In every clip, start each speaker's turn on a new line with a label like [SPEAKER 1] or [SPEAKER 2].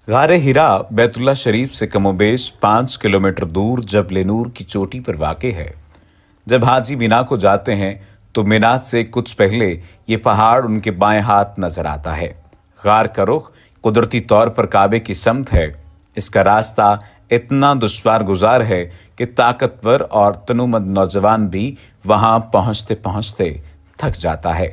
[SPEAKER 1] غار ہرا بیت اللہ شریف سے کم و بیش 5 کلومیٹر دور جبل نور کی چوٹی پر واقع ہے۔ جب حاجی مینا کو جاتے ہیں تو مینا سے کچھ پہلے یہ پہاڑ ان کے بائیں ہاتھ نظر آتا ہے۔ غار کا رخ قدرتی طور پر کعبے کی سمت ہے۔ اس کا راستہ اتنا دشوار گزار ہے کہ طاقتور اور تنومند نوجوان بھی وہاں پہنچتے پہنچتے تھک جاتا ہے۔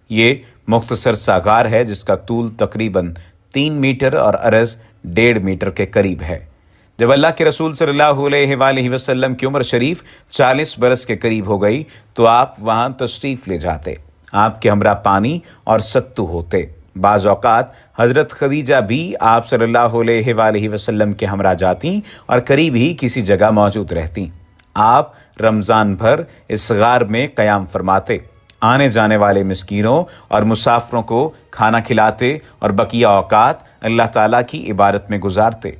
[SPEAKER 1] یہ مختصر سا غار ہے جس کا طول تقریباً 3 میٹر اور عرض 1.5 میٹر کے قریب ہے۔ جب اللہ کے رسول صلی اللہ علیہ وآلہ وسلم کی عمر شریف 40 برس کے قریب ہو گئی تو آپ وہاں تشریف لے جاتے۔ آپ کے ہمراہ پانی اور ستو ہوتے۔ بعض اوقات حضرت خدیجہ بھی آپ صلی اللہ علیہ وآلہ وسلم کے ہمراہ جاتی اور قریب ہی کسی جگہ موجود رہتی۔ آپ رمضان بھر اس غار میں قیام فرماتے، آنے جانے والے مسکینوں اور مسافروں کو کھانا کھلاتے اور بقیہ اوقات اللہ تعالیٰ کی عبادت میں گزارتے۔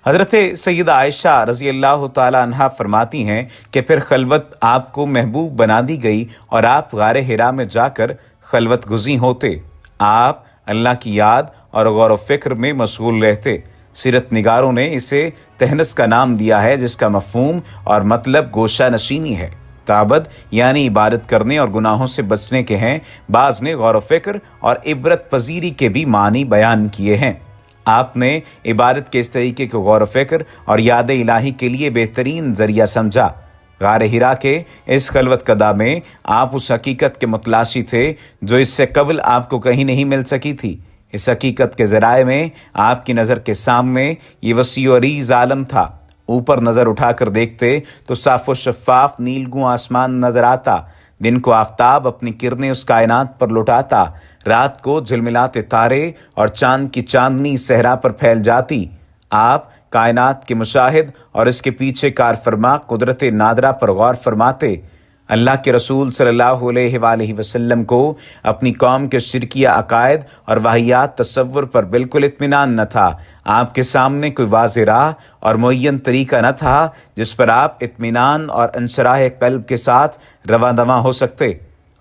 [SPEAKER 1] حضرت سیدہ عائشہ رضی اللہ تعالیٰ عنہا فرماتی ہیں کہ پھر خلوت آپ کو محبوب بنا دی گئی اور آپ غار ہرا میں جا کر خلوت گزیں ہوتے۔ آپ اللہ کی یاد اور غور و فکر میں مشغول رہتے۔ سیرت نگاروں نے اسے تہنس کا نام دیا ہے، جس کا مفہوم اور مطلب گوشہ نشینی ہے۔ تعبد یعنی عبادت کرنے اور گناہوں سے بچنے کے ہیں۔ بعض نے غور و فکر اور عبرت پذیری کے بھی معنی بیان کیے ہیں۔ آپ نے عبادت کے اس طریقے کو غور و فکر اور یاد الہی کے لیے بہترین ذریعہ سمجھا۔ غار ہرا کے اس خلوت قدہ میں آپ اس حقیقت کے متلاشی تھے جو اس سے قبل آپ کو کہیں نہیں مل سکی تھی۔ اس حقیقت کے ذرائع میں آپ کی نظر کے سامنے یہ وسیع و عریض عالم تھا۔ اوپر نظر اٹھا کر دیکھتے تو صاف و شفاف نیلگوں آسمان نظر آتا۔ دن کو آفتاب اپنی کرنیں اس کائنات پر لٹاتا، رات کو جھلملاتے تارے اور چاند کی چاندنی صحرا پر پھیل جاتی۔ آپ کائنات کے مشاہد اور اس کے پیچھے کار فرما قدرت نادرہ پر غور فرماتے۔ اللہ کے رسول صلی اللہ علیہ وآلہ وسلم کو اپنی قوم کے شرکیہ عقائد اور واہیات تصور پر بالکل اطمینان نہ تھا۔ آپ کے سامنے کوئی واضح راہ اور معین طریقہ نہ تھا جس پر آپ اطمینان اور انشراح قلب کے ساتھ رواں دواں ہو سکتے۔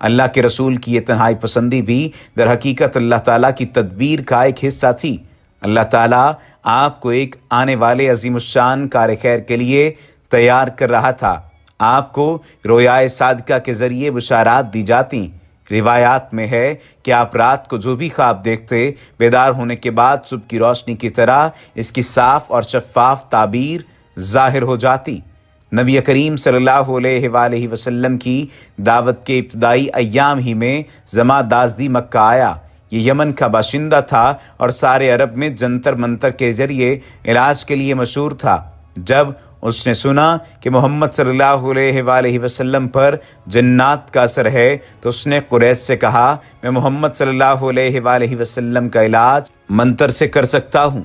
[SPEAKER 1] اللہ کے رسول کی یہ تنہائی پسندی بھی در حقیقت اللہ تعالیٰ کی تدبیر کا ایک حصہ تھی۔ اللہ تعالیٰ آپ کو ایک آنے والے عظیم الشان کار خیر کے لیے تیار کر رہا تھا۔ آپ کو رویائے صادقہ کے ذریعے بشارات دی جاتی۔ روایات میں ہے کہ آپ رات کو جو بھی خواب دیکھتے، بیدار ہونے کے بعد صبح کی روشنی کی طرح اس کی صاف اور شفاف تعبیر ظاہر ہو جاتی۔ نبی کریم صلی اللہ علیہ وآلہ وسلم کی دعوت کے ابتدائی ایام ہی میں زما دازدی مکہ آیا۔ یہ یمن کا باشندہ تھا اور سارے عرب میں جنتر منتر کے ذریعے علاج کے لیے مشہور تھا۔ جب اس نے سنا کہ محمد صلی اللہ علیہ وآلہ وسلم پر جنات کا اثر ہے تو اس نے قریش سے کہا، میں محمد صلی اللہ علیہ وآلہ وسلم کا علاج منتر سے کر سکتا ہوں۔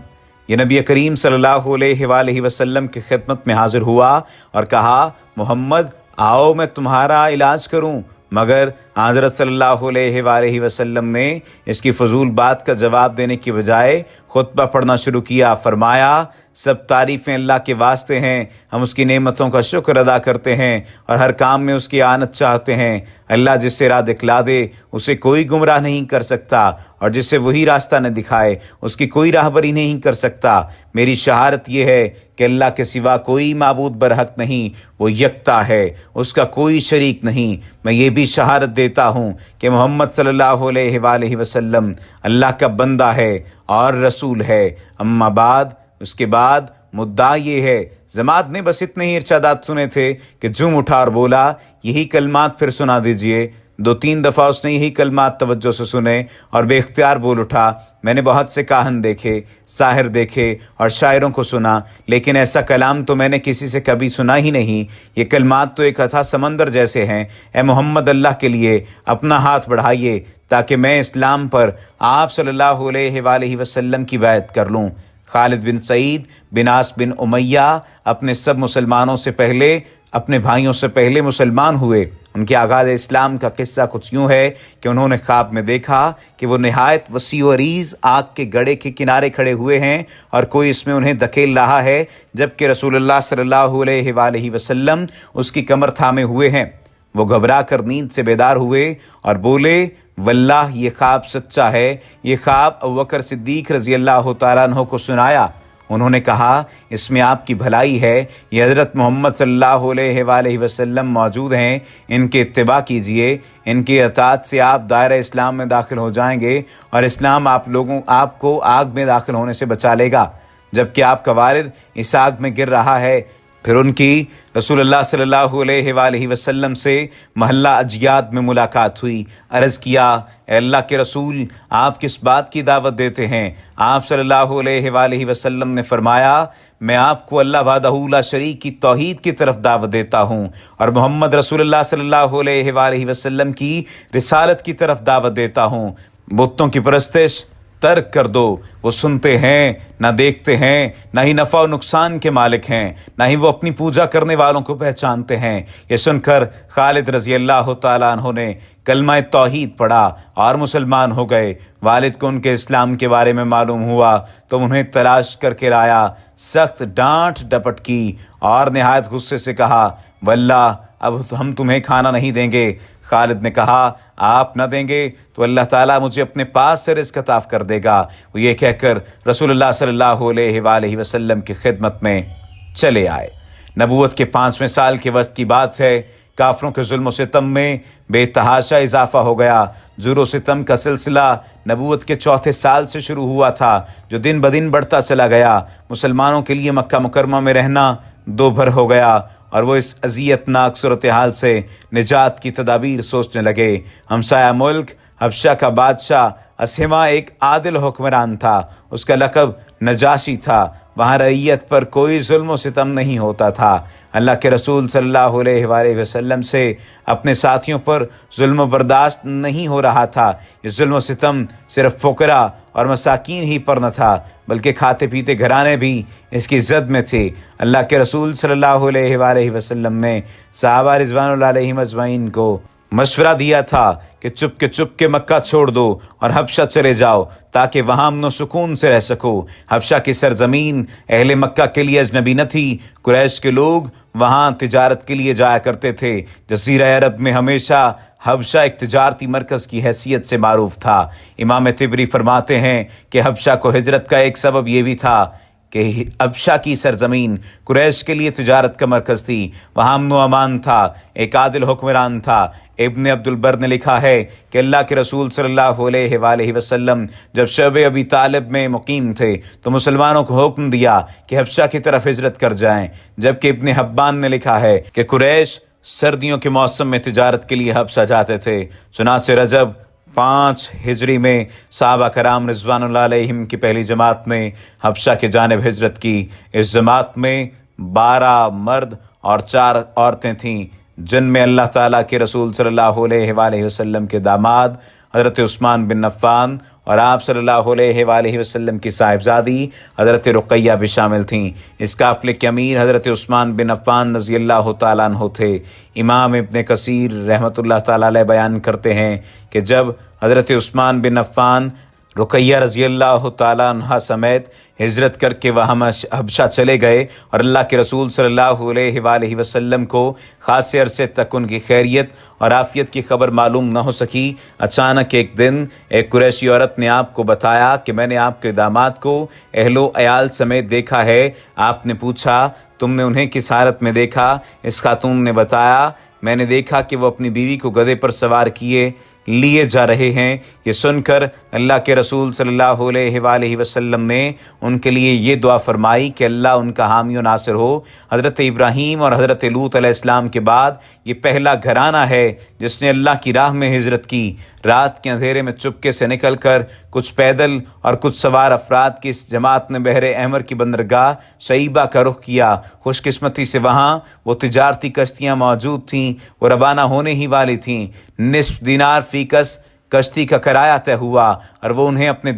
[SPEAKER 1] یہ نبی کریم صلی اللہ علیہ وآلہ وسلم کی خدمت میں حاضر ہوا اور کہا، محمد آؤ میں تمہارا علاج کروں۔ مگر حضرت صلی اللہ علیہ وآلہ وسلم نے اس کی فضول بات کا جواب دینے کی بجائے خطبہ پڑھنا شروع کیا۔ فرمایا، سب تعریفیں اللہ کے واسطے ہیں، ہم اس کی نعمتوں کا شکر ادا کرتے ہیں اور ہر کام میں اس کی اعانت چاہتے ہیں۔ اللہ جسے راہ دکھلا دے اسے کوئی گمراہ نہیں کر سکتا، اور جسے وہی راستہ نہ دکھائے اس کی کوئی راہبری نہیں کر سکتا۔ میری شہادت یہ ہے کہ اللہ کے سوا کوئی معبود برحق نہیں، وہ یکتا ہے، اس کا کوئی شریک نہیں۔ میں یہ بھی شہادت دیتا ہوں کہ محمد صلی اللہ علیہ وآلہ وسلم اللہ کا بندہ ہے اور رسول ہے۔ اما بعد، اس کے بعد مدعا یہ ہے۔ جماعت نے بس اتنے ہی ارشادات سنے تھے کہ جھوم اٹھا اور بولا، یہی کلمات پھر سنا دیجئے۔ 2-3 دفعہ اس نے یہی کلمات توجہ سے سنے اور بے اختیار بول اٹھا، میں نے بہت سے کاہن دیکھے، ساحر دیکھے اور شاعروں کو سنا، لیکن ایسا کلام تو میں نے کسی سے کبھی سنا ہی نہیں۔ یہ کلمات تو ایک اتھاہ سمندر جیسے ہیں۔ اے محمد، اللہ کے لیے اپنا ہاتھ بڑھائیے تاکہ میں اسلام پر آپ صلی اللہ علیہ وآلہ وسلم کی بیعت کر لوں۔ خالد بن سعید بن عاص بن امیہ اپنے سب مسلمانوں سے پہلے، اپنے بھائیوں سے پہلے مسلمان ہوئے۔ ان کے آغاز اسلام کا قصہ کچھ یوں ہے کہ انہوں نے خواب میں دیکھا کہ وہ نہایت وسیع و عریض آگ کے گڑھے کے کنارے کھڑے ہوئے ہیں اور کوئی اس میں انہیں دھکیل رہا ہے، جبکہ رسول اللہ صلی اللہ علیہ وآلہ وسلم اس کی کمر تھامے ہوئے ہیں۔ وہ گھبرا کر نیند سے بیدار ہوئے اور بولے، واللہ یہ خواب سچا ہے۔ یہ خواب ابوبکر صدیق رضی اللہ تعالیٰ عنہ کو سنایا۔ انہوں نے کہا اس میں آپ کی بھلائی ہے، یہ حضرت محمد صلی اللہ علیہ وآلہ وسلم موجود ہیں، ان کے اتباع کیجئے، ان کی اطاعت سے آپ دائرہ اسلام میں داخل ہو جائیں گے اور اسلام آپ کو آگ میں داخل ہونے سے بچا لے گا، جبکہ آپ کا والد اس آگ میں گر رہا ہے۔ پھر ان کی رسول اللہ صلی اللہ علیہ وآلہ وسلم سے محلہ اجیاد میں ملاقات ہوئی۔ عرض کیا، اے اللہ کے رسول، آپ کس بات کی دعوت دیتے ہیں؟ آپ صلی اللہ علیہ وآلہ وسلم نے فرمایا، میں آپ کو اللہ وحدہ لا شریک کی توحید کی طرف دعوت دیتا ہوں اور محمد رسول اللہ صلی اللہ علیہ وآلہ وسلم کی رسالت کی طرف دعوت دیتا ہوں۔ بتوں کی پرستش ترک کر دو، وہ سنتے ہیں نہ دیکھتے ہیں، نہ ہی نفع و نقصان کے مالک ہیں، نہ ہی وہ اپنی پوجا کرنے والوں کو پہچانتے ہیں۔ یہ سن کر خالد رضی اللہ تعالیٰ عنہ نے کلمہ توحید پڑھا اور مسلمان ہو گئے۔ والد کو ان کے اسلام کے بارے میں معلوم ہوا تو انہیں تلاش کر کے لایا، سخت ڈانٹ ڈپٹ کی اور نہایت غصے سے کہا، واللہ اب ہم تمہیں کھانا نہیں دیں گے۔ خالد نے کہا، آپ نہ دیں گے تو اللہ تعالیٰ مجھے اپنے پاس سے رزق عطا کر دے گا۔ وہ یہ کہہ کر رسول اللہ صلی اللہ علیہ وآلہ وسلم کی خدمت میں چلے آئے۔ نبوت کے 5ویں سال کے وسط کی بات ہے۔ کافروں کے ظلم و ستم میں بے تحاشا اضافہ ہو گیا۔ جور و ستم کا سلسلہ نبوت کے 4تھے سال سے شروع ہوا تھا، جو دن بدن بڑھتا چلا گیا۔ مسلمانوں کے لیے مکہ مکرمہ میں رہنا دو بھر ہو گیا اور وہ اس اذیت ناک صورتحال سے نجات کی تدابیر سوچنے لگے۔ ہمسایہ ملک حبشہ کا بادشاہ اسہمہ ایک عادل حکمران تھا، اس کا لقب نجاشی تھا۔ وہاں رعیت پر کوئی ظلم و ستم نہیں ہوتا تھا۔ اللہ کے رسول صلی اللہ علیہ وآلہ وسلم سے اپنے ساتھیوں پر ظلم و برداشت نہیں ہو رہا تھا۔ یہ ظلم و ستم صرف فقراء اور مساکین ہی پر نہ تھا، بلکہ کھاتے پیتے گھرانے بھی اس کی زد میں تھے۔ اللہ کے رسول صلی اللہ علیہ وآلہ وسلم نے صحابہ رضوان اللہ علیہم اجمعین کو مشورہ دیا تھا کہ چپ کے مکہ چھوڑ دو اور حبشہ چلے جاؤ تاکہ وہاں امن و سکون سے رہ سکو۔ حبشہ کی سرزمین اہل مکہ کے لیے اجنبی نہ تھی۔ قریش کے لوگ وہاں تجارت کے لیے جایا کرتے تھے۔ جزیرہ عرب میں ہمیشہ حبشہ ایک تجارتی مرکز کی حیثیت سے معروف تھا۔ امام طبری فرماتے ہیں کہ حبشہ کو ہجرت کا ایک سبب یہ بھی تھا کہ حبشہ کی سرزمین قریش کے لیے تجارت کا مرکز تھی، وہاں امن و امان تھا، ایک عادل حکمران تھا۔ ابن عبد البر نے لکھا ہے کہ اللہ کے رسول صلی اللہ علیہ وآلہ وسلم جب شعب ابی طالب میں مقیم تھے تو مسلمانوں کو حکم دیا کہ حبشہ کی طرف ہجرت کر جائیں، جبکہ ابن حبان نے لکھا ہے کہ قریش سردیوں کے موسم میں تجارت کے لیے حبشہ جاتے تھے۔ چنانچہ رجب 5 ہجری میں صحابہ کرام رضوان اللہ علیہم کی پہلی جماعت نے حبشہ کی جانب ہجرت کی۔ اس جماعت میں 12 مرد اور 4 عورتیں تھیں، جن میں اللہ تعالیٰ کے رسول صلی اللہ علیہ وآلہ وسلم کے داماد حضرت عثمان بن عفان اور آپ صلی اللہ علیہ وآلہ وسلم کی صاحبزادی حضرت رقیہ بھی شامل تھیں۔ اس قافلے کے امیر حضرت عثمان بن عفان رضی اللہ تعالیٰ عنہ تھے۔ امام ابن کثیر رحمۃ اللہ تعالیٰ علیہ بیان کرتے ہیں کہ جب حضرت عثمان بن عفان رقیہ رضی اللہ تعالیٰ عنہ سمیت ہجرت کر کے وہاں حبشہ چلے گئے اور اللہ کے رسول صلی اللہ علیہ وآلہ وسلم کو خاصے عرصے تک ان کی خیریت اور عافیت کی خبر معلوم نہ ہو سکی، اچانک ایک دن ایک قریشی عورت نے آپ کو بتایا کہ میں نے آپ کے داماد کو اہل و عیال سمیت دیکھا ہے۔ آپ نے پوچھا، تم نے انہیں کس حالت میں دیکھا؟ اس خاتون نے بتایا، میں نے دیکھا کہ وہ اپنی بیوی کو گدھے پر سوار کیے لیے جا رہے ہیں۔ یہ سن کر اللہ کے رسول صلی اللہ علیہ وآلہ وسلم نے ان کے لیے یہ دعا فرمائی کہ اللہ ان کا حامی و ناصر ہو۔ حضرت ابراہیم اور حضرت لوط علیہ السلام کے بعد یہ پہلا گھرانہ ہے جس نے اللہ کی راہ میں ہجرت کی۔ رات کے اندھیرے میں چپکے سے نکل کر کچھ پیدل اور کچھ سوار افراد کی اس جماعت نے بحر احمر کی بندرگاہ شعیبہ کا رخ کیا۔ خوش قسمتی سے وہاں وہ تجارتی کشتیاں موجود تھیں، وہ روانہ ہونے ہی والی تھیں۔ نصف دینار فی کس کشتی کا کرایہ طے ہوا۔ اور وہ انہیں اپنے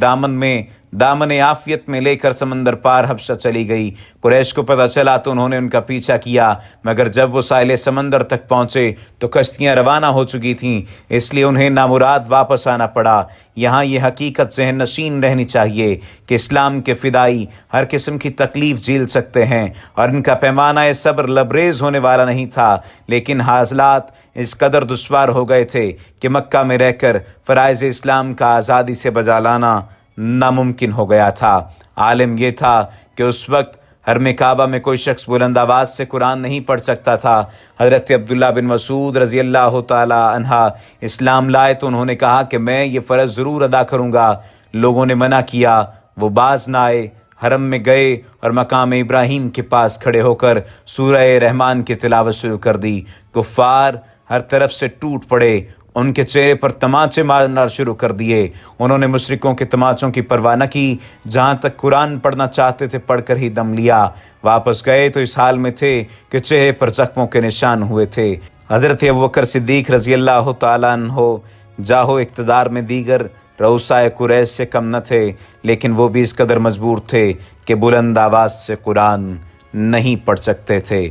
[SPEAKER 1] دامن عافیت میں لے کر سمندر پار حبشہ چلی گئی۔ قریش کو پتہ چلا تو انہوں نے ان کا پیچھا کیا، مگر جب وہ ساحل سمندر تک پہنچے تو کشتیاں روانہ ہو چکی تھیں، اس لیے انہیں نامراد واپس آنا پڑا۔ یہاں یہ حقیقت ذہن نشین رہنی چاہیے کہ اسلام کے فدائی ہر قسم کی تکلیف جھیل سکتے ہیں، اور ان کا پیمانہ صبر لبریز ہونے والا نہیں تھا، لیکن حاصلات اس قدر دشوار ہو گئے تھے کہ مکہ میں رہ کر فرائض اسلام کا آزادی سے بجا لانا ناممکن ہو گیا تھا۔ عالم یہ تھا کہ اس وقت حرم کعبہ میں کوئی شخص بلند آواز سے قرآن نہیں پڑھ سکتا تھا۔ حضرت عبداللہ بن مسعود رضی اللہ تعالی عنہ اسلام لائے تو انہوں نے کہا کہ میں یہ فرض ضرور ادا کروں گا۔ لوگوں نے منع کیا، وہ باز نہ آئے، حرم میں گئے اور مقام ابراہیم کے پاس کھڑے ہو کر سورہ رحمان کی تلاوت شروع کر دی۔ کفار ہر طرف سے ٹوٹ پڑے، ان کے چہرے پر تماچے مارنا شروع کر دیے۔ انہوں نے مشرکوں کے تماچوں کی پرواہ نہ کی، جہاں تک قرآن پڑھنا چاہتے تھے پڑھ کر ہی دم لیا۔ واپس گئے تو اس حال میں تھے کہ چہرے پر زخموں کے نشان ہوئے تھے۔ حضرت ابوبکر صدیق رضی اللہ تعالیٰ عنہ جاہو اقتدار میں دیگر رؤسائے قریش سے کم نہ تھے، لیکن وہ بھی اس قدر مجبور تھے کہ بلند آواز سے قرآن نہیں پڑھ سکتے تھے۔